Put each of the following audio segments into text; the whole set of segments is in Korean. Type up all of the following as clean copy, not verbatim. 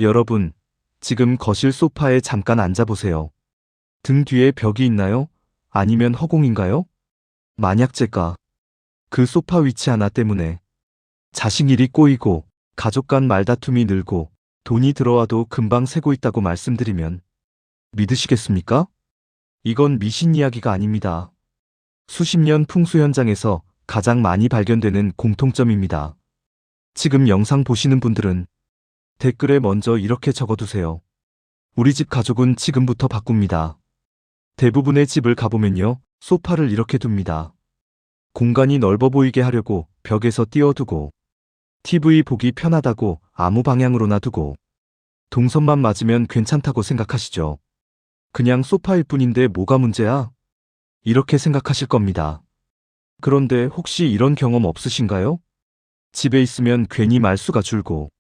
여러분, 지금 거실 소파에 잠깐 앉아보세요. 등 뒤에 벽이 있나요? 아니면 허공인가요? 만약 제가 그 소파 위치 하나 때문에 자식 일이 꼬이고 가족 간 말다툼이 늘고 돈이 들어와도 금방 새고 있다고 말씀드리면 믿으시겠습니까? 이건 미신 이야기가 아닙니다. 수십 년 풍수 현장에서 가장 많이 발견되는 공통점입니다. 지금 영상 보시는 분들은 댓글에 먼저 이렇게 적어두세요. 우리 집 가족은 지금부터 바꿉니다. 대부분의 집을 가보면요, 소파를 이렇게 둡니다. 공간이 넓어 보이게 하려고 벽에서 띄워두고, TV 보기 편하다고 아무 방향으로나 두고, 동선만 맞으면 괜찮다고 생각하시죠. 그냥 소파일 뿐인데 뭐가 문제야? 이렇게 생각하실 겁니다. 그런데 혹시 이런 경험 없으신가요? 집에 있으면 괜히 말수가 줄고,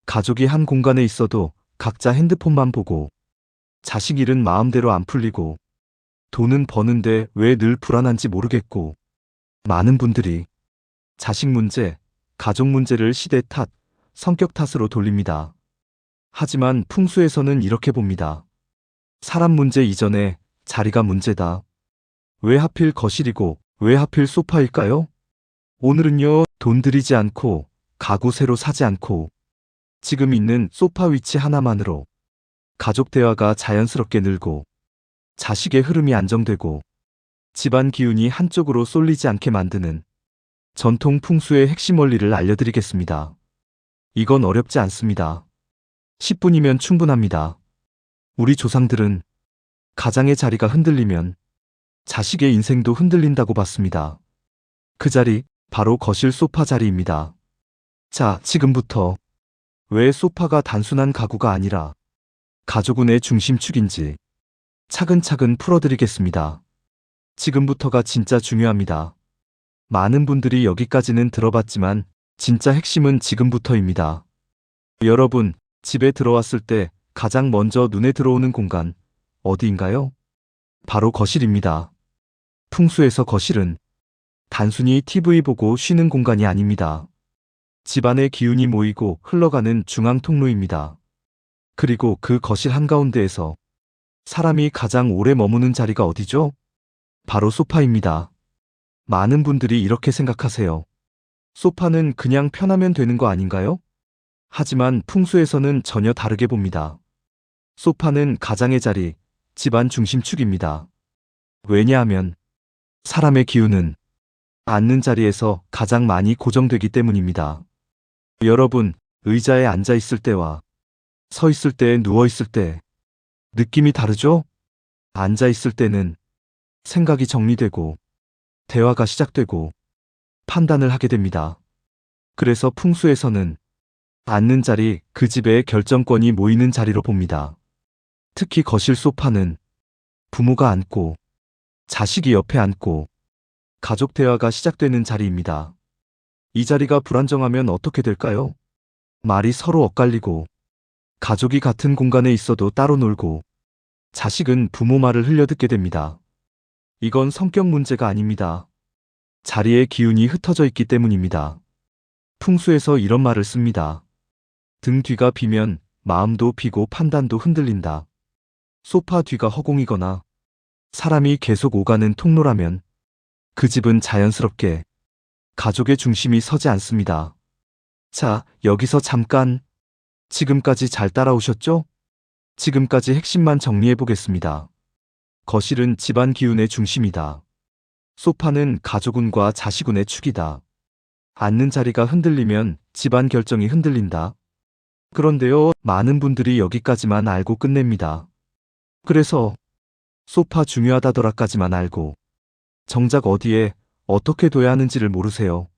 가족이 한 공간에 있어도 각자 핸드폰만 보고, 자식 일은 마음대로 안 풀리고, 돈은 버는데 왜 늘 불안한지 모르겠고, 많은 분들이 자식 문제, 가족 문제를 시대 탓, 성격 탓으로 돌립니다. 하지만 풍수에서는 이렇게 봅니다. 사람 문제 이전에 자리가 문제다. 왜 하필 거실이고 왜 하필 소파일까요? 오늘은요, 돈 들이지 않고 가구 새로 사지 않고 지금 있는 소파 위치 하나만으로 가족 대화가 자연스럽게 늘고 자식의 흐름이 안정되고 집안 기운이 한쪽으로 쏠리지 않게 만드는 전통 풍수의 핵심 원리를 알려드리겠습니다. 이건 어렵지 않습니다. 10분이면 충분합니다. 우리 조상들은 가장의 자리가 흔들리면 자식의 인생도 흔들린다고 봤습니다. 그 자리, 바로 거실 소파 자리입니다. 자, 지금부터 왜 소파가 단순한 가구가 아니라 가족운의 중심축인지 차근차근 풀어드리겠습니다. 지금부터가 진짜 중요합니다. 많은 분들이 여기까지는 들어봤지만 진짜 핵심은 지금부터입니다. 여러분, 집에 들어왔을 때 가장 먼저 눈에 들어오는 공간 어디인가요? 바로 거실입니다. 풍수에서 거실은 단순히 TV 보고 쉬는 공간이 아닙니다. 집안의 기운이 모이고 흘러가는 중앙 통로입니다. 그리고 그 거실 한가운데에서 사람이 가장 오래 머무는 자리가 어디죠? 바로 소파입니다. 많은 분들이 이렇게 생각하세요. 소파는 그냥 편하면 되는 거 아닌가요? 하지만 풍수에서는 전혀 다르게 봅니다. 소파는 가장의 자리, 집안 중심축입니다. 왜냐하면 사람의 기운은 앉는 자리에서 가장 많이 고정되기 때문입니다. 여러분, 의자에 앉아 있을 때와 서 있을 때, 누워 있을 때 느낌이 다르죠? 앉아 있을 때는 생각이 정리되고 대화가 시작되고 판단을 하게 됩니다. 그래서 풍수에서는 앉는 자리, 그 집의 결정권이 모이는 자리로 봅니다. 특히 거실 소파는 부모가 앉고 자식이 옆에 앉고 가족 대화가 시작되는 자리입니다. 이 자리가 불안정하면 어떻게 될까요? 말이 서로 엇갈리고 가족이 같은 공간에 있어도 따로 놀고 자식은 부모 말을 흘려듣게 됩니다. 이건 성격 문제가 아닙니다. 자리의 기운이 흩어져 있기 때문입니다. 풍수에서 이런 말을 씁니다. 등 뒤가 비면 마음도 비고 판단도 흔들린다. 소파 뒤가 허공이거나 사람이 계속 오가는 통로라면 그 집은 자연스럽게 가족의 중심이 서지 않습니다. 자, 여기서 잠깐. 지금까지 잘 따라오셨죠? 지금까지 핵심만 정리해 보겠습니다. 거실은 집안 기운의 중심이다. 소파는 가족운과 자식운의 축이다. 앉는 자리가 흔들리면 집안 결정이 흔들린다. 그런데요, 많은 분들이 여기까지만 알고 끝냅니다. 그래서 소파 중요하다더라까지만 알고 정작 어디에 어떻게 둬야 하는지를 모르세요.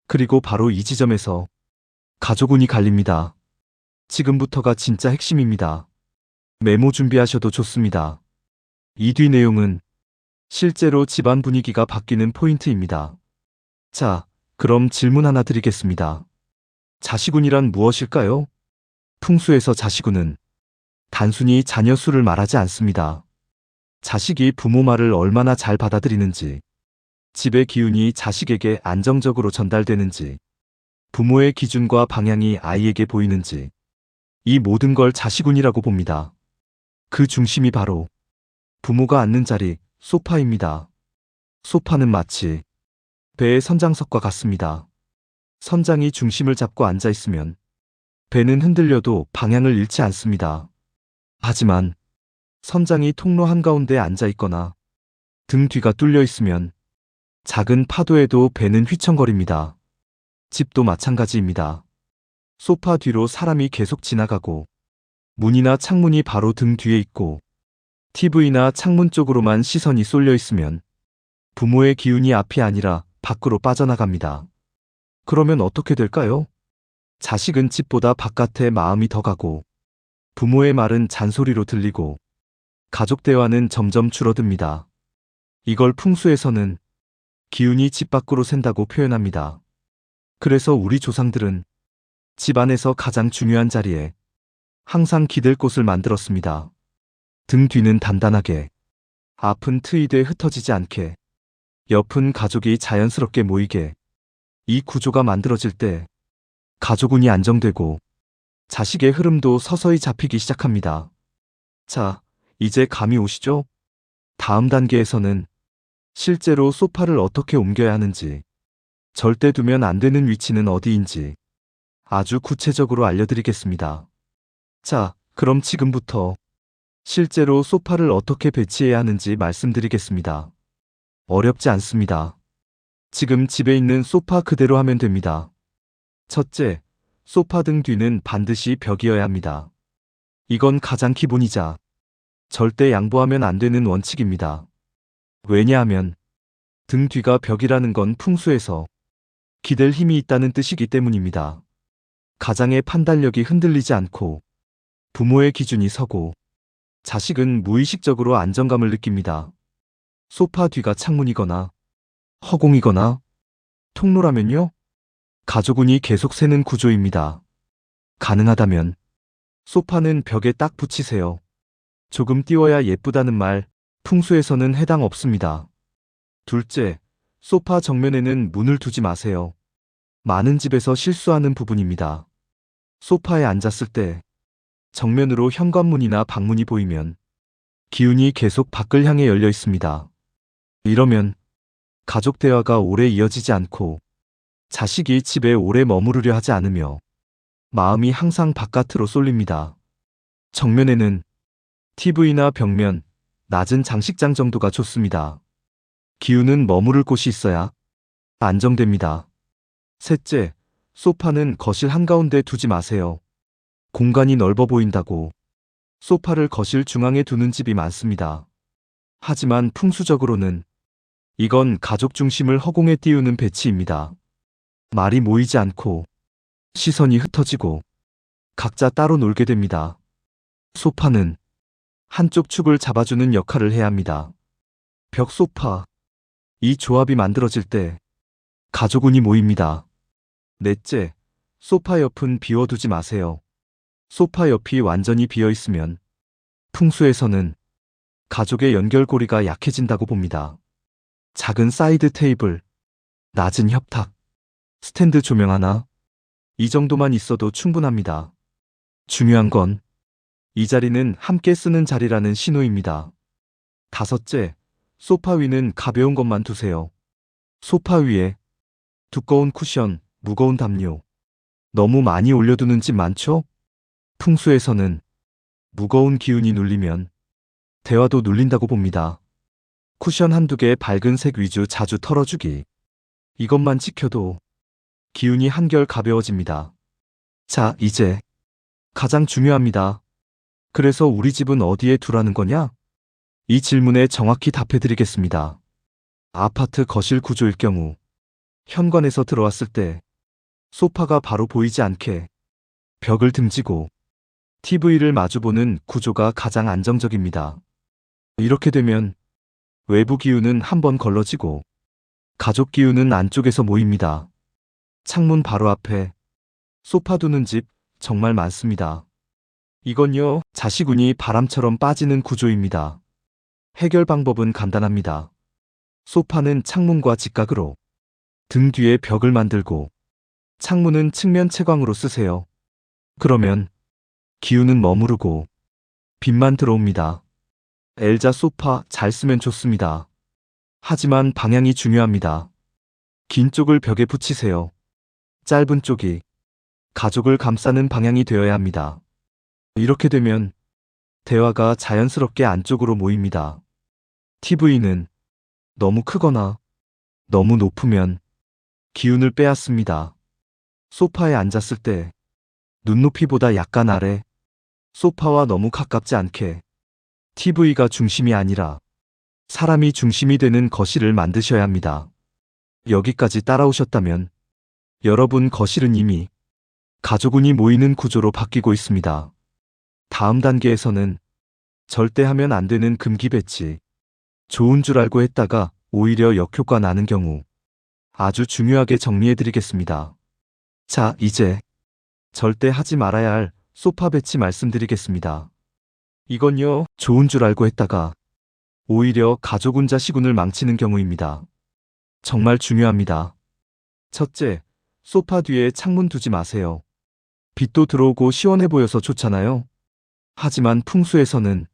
그리고 바로 이 지점에서 가족운이 갈립니다. 지금부터가 진짜 핵심입니다. 메모 준비하셔도 좋습니다. 이 뒤 내용은 실제로 집안 분위기가 바뀌는 포인트입니다. 자, 그럼 질문 하나 드리겠습니다. 자식운이란 무엇일까요? 풍수에서 자식운은 단순히 자녀 수를 말하지 않습니다. 자식이 부모 말을 얼마나 잘 받아들이는지, 집의 기운이 자식에게 안정적으로 전달되는지, 부모의 기준과 방향이 아이에게 보이는지, 이 모든 걸 자식운이라고 봅니다. 그 중심이 바로 부모가 앉는 자리, 소파입니다. 소파는 마치 배의 선장석과 같습니다. 선장이 중심을 잡고 앉아 있으면 배는 흔들려도 방향을 잃지 않습니다. 하지만 선장이 통로 한가운데 앉아 있거나 등 뒤가 뚫려 있으면 작은 파도에도 배는 휘청거립니다. 집도 마찬가지입니다. 소파 뒤로 사람이 계속 지나가고 문이나 창문이 바로 등 뒤에 있고 TV나 창문 쪽으로만 시선이 쏠려 있으면 부모의 기운이 앞이 아니라 밖으로 빠져나갑니다. 그러면 어떻게 될까요? 자식은 집보다 바깥에 마음이 더 가고 부모의 말은 잔소리로 들리고 가족 대화는 점점 줄어듭니다. 이걸 풍수에서는 기운이 집 밖으로 샌다고 표현합니다. 그래서 우리 조상들은 집 안에서 가장 중요한 자리에 항상 기댈 곳을 만들었습니다. 등 뒤는 단단하게, 앞은 트이돼 흩어지지 않게, 옆은 가족이 자연스럽게 모이게. 이 구조가 만들어질 때 가족운이 안정되고 자식의 흐름도 서서히 잡히기 시작합니다. 자, 이제 감이 오시죠? 다음 단계에서는 실제로 소파를 어떻게 옮겨야 하는지, 절대 두면 안 되는 위치는 어디인지 아주 구체적으로 알려드리겠습니다. 자, 그럼 지금부터 실제로 소파를 어떻게 배치해야 하는지 말씀드리겠습니다. 어렵지 않습니다. 지금 집에 있는 소파 그대로 하면 됩니다. 첫째, 소파 등 뒤는 반드시 벽이어야 합니다. 이건 가장 기본이자 절대 양보하면 안 되는 원칙입니다. 왜냐하면 등 뒤가 벽이라는 건 풍수에서 기댈 힘이 있다는 뜻이기 때문입니다. 가장의 판단력이 흔들리지 않고 부모의 기준이 서고 자식은 무의식적으로 안정감을 느낍니다. 소파 뒤가 창문이거나 허공이거나 통로라면요? 가족운이 계속 새는 구조입니다. 가능하다면 소파는 벽에 딱 붙이세요. 조금 띄워야 예쁘다는 말, 풍수에서는 해당 없습니다. 둘째, 소파 정면에는 문을 두지 마세요. 많은 집에서 실수하는 부분입니다. 소파에 앉았을 때 정면으로 현관문이나 방문이 보이면 기운이 계속 밖을 향해 열려 있습니다. 이러면 가족 대화가 오래 이어지지 않고 자식이 집에 오래 머무르려 하지 않으며 마음이 항상 바깥으로 쏠립니다. 정면에는 TV나 벽면, 낮은 장식장 정도가 좋습니다. 기운은 머무를 곳이 있어야 안정됩니다. 셋째, 소파는 거실 한가운데 두지 마세요. 공간이 넓어 보인다고 소파를 거실 중앙에 두는 집이 많습니다. 하지만 풍수적으로는 이건 가족 중심을 허공에 띄우는 배치입니다. 말이 모이지 않고 시선이 흩어지고 각자 따로 놀게 됩니다. 소파는 한쪽 축을 잡아주는 역할을 해야 합니다. 벽 소파. 이 조합이 만들어질 때 가족운이 모입니다. 넷째, 소파 옆은 비워두지 마세요. 소파 옆이 완전히 비어 있으면 풍수에서는 가족의 연결고리가 약해진다고 봅니다. 작은 사이드 테이블, 낮은 협탁, 스탠드 조명 하나, 이 정도만 있어도 충분합니다. 중요한 건 이 자리는 함께 쓰는 자리라는 신호입니다. 다섯째, 소파 위는 가벼운 것만 두세요. 소파 위에 두꺼운 쿠션, 무거운 담요, 너무 많이 올려두는 집 많죠? 풍수에서는 무거운 기운이 눌리면 대화도 눌린다고 봅니다. 쿠션 한두 개 밝은 색 위주 자주 털어주기. 이것만 지켜도 기운이 한결 가벼워집니다. 자, 이제 가장 중요합니다. 그래서 우리 집은 어디에 두라는 거냐? 이 질문에 정확히 답해드리겠습니다. 아파트 거실 구조일 경우 현관에서 들어왔을 때 소파가 바로 보이지 않게 벽을 등지고 TV를 마주보는 구조가 가장 안정적입니다. 이렇게 되면 외부 기운은 한번 걸러지고 가족 기운은 안쪽에서 모입니다. 창문 바로 앞에 소파 두는 집 정말 많습니다. 이건요, 자식운이 바람처럼 빠지는 구조입니다. 해결 방법은 간단합니다. 소파는 창문과 직각으로, 등 뒤에 벽을 만들고 창문은 측면 채광으로 쓰세요. 그러면 기운은 머무르고 빛만 들어옵니다. 엘자 소파 잘 쓰면 좋습니다. 하지만 방향이 중요합니다. 긴 쪽을 벽에 붙이세요. 짧은 쪽이 가족을 감싸는 방향이 되어야 합니다. 이렇게 되면 대화가 자연스럽게 안쪽으로 모입니다. TV는 너무 크거나 너무 높으면 기운을 빼앗습니다. 소파에 앉았을 때 눈높이보다 약간 아래, 소파와 너무 가깝지 않게 TV가 중심이 아니라 사람이 중심이 되는 거실을 만드셔야 합니다. 여기까지 따라오셨다면 여러분 거실은 이미 가족운이 모이는 구조로 바뀌고 있습니다. 다음 단계에서는 절대 하면 안 되는 금기 배치. 좋은 줄 알고 했다가 오히려 역효과 나는 경우 아주 중요하게 정리해 드리겠습니다. 자, 이제 절대 하지 말아야 할 소파 배치 말씀드리겠습니다. 이건요, 좋은 줄 알고 했다가 오히려 가족운자 시군을 망치는 경우입니다. 정말 중요합니다. 첫째, 소파 뒤에 창문 두지 마세요. 빛도 들어오고 시원해 보여서 좋잖아요. 하지만 풍수에서는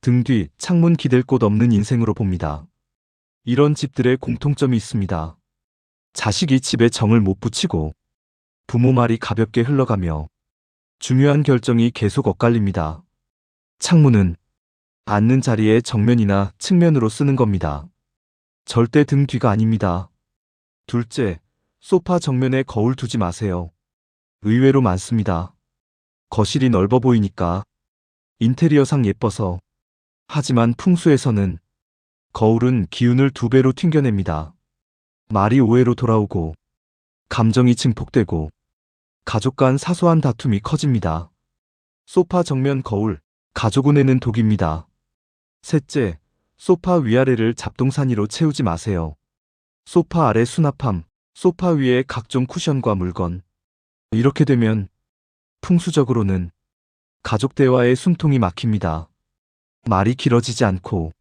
등 뒤 창문 기댈 곳 없는 인생으로 봅니다. 이런 집들의 공통점이 있습니다. 자식이 집에 정을 못 붙이고 부모 말이 가볍게 흘러가며 중요한 결정이 계속 엇갈립니다. 창문은 앉는 자리에 정면이나 측면으로 쓰는 겁니다. 절대 등 뒤가 아닙니다. 둘째, 소파 정면에 거울 두지 마세요. 의외로 많습니다. 거실이 넓어 보이니까 인테리어상 예뻐서. 하지만 풍수에서는 거울은 기운을 2배로 튕겨냅니다. 말이 오해로 돌아오고 감정이 증폭되고 가족 간 사소한 다툼이 커집니다. 소파 정면 거울, 가족운에는 독입니다. 셋째, 소파 위아래를 잡동사니로 채우지 마세요. 소파 아래 수납함, 소파 위에 각종 쿠션과 물건. 이렇게 되면 풍수적으로는 가족 대화에 숨통이 막힙니다. 말이 길어지지 않고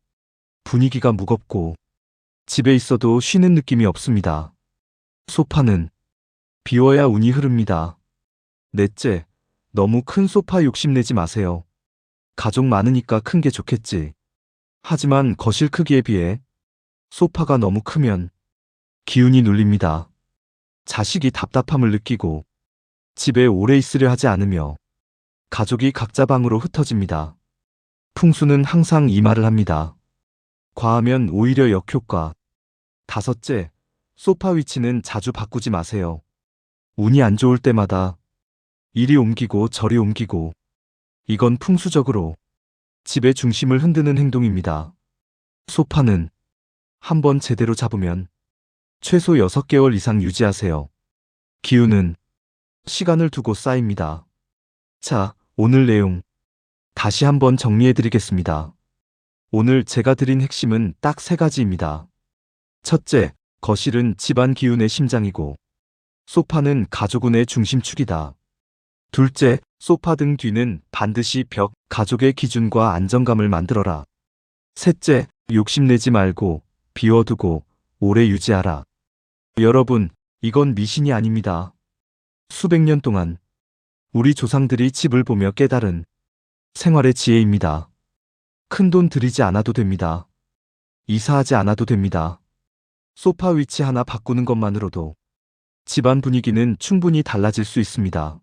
분위기가 무겁고 집에 있어도 쉬는 느낌이 없습니다. 소파는 비워야 운이 흐릅니다. 넷째, 너무 큰 소파 욕심내지 마세요. 가족 많으니까 큰 게 좋겠지. 하지만 거실 크기에 비해 소파가 너무 크면 기운이 눌립니다. 자식이 답답함을 느끼고 집에 오래 있으려 하지 않으며 가족이 각자 방으로 흩어집니다. 풍수는 항상 이 말을 합니다. 과하면 오히려 역효과. 다섯째, 소파 위치는 자주 바꾸지 마세요. 운이 안 좋을 때마다 이리 옮기고 저리 옮기고, 이건 풍수적으로 집의 중심을 흔드는 행동입니다. 소파는 한번 제대로 잡으면 최소 6개월 이상 유지하세요. 기운은 시간을 두고 쌓입니다. 자, 오늘 내용 다시 한번 정리해 드리겠습니다. 오늘 제가 드린 핵심은 딱 3가지입니다. 첫째, 거실은 집안 기운의 심장이고 소파는 가족운의 중심축이다. 둘째, 소파 등 뒤는 반드시 벽, 가족의 기준과 안정감을 만들어라. 셋째, 욕심내지 말고 비워두고 오래 유지하라. 여러분, 이건 미신이 아닙니다. 수백 년 동안 우리 조상들이 집을 보며 깨달은 생활의 지혜입니다. 큰돈 들이지 않아도 됩니다. 이사하지 않아도 됩니다. 소파 위치 하나 바꾸는 것만으로도 집안 분위기는 충분히 달라질 수 있습니다.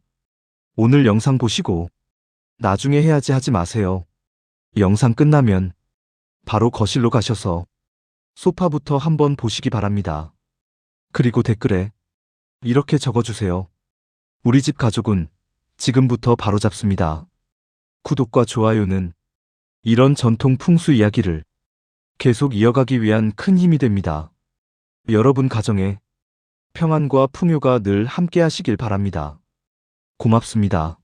오늘 영상 보시고 나중에 해야지 하지 마세요. 영상 끝나면 바로 거실로 가셔서 소파부터 한번 보시기 바랍니다. 그리고 댓글에 이렇게 적어주세요. 우리 집 가족은 지금부터 바로잡습니다. 구독과 좋아요는 이런 전통 풍수 이야기를 계속 이어가기 위한 큰 힘이 됩니다. 여러분 가정에 평안과 풍요가 늘 함께 하시길 바랍니다. 고맙습니다.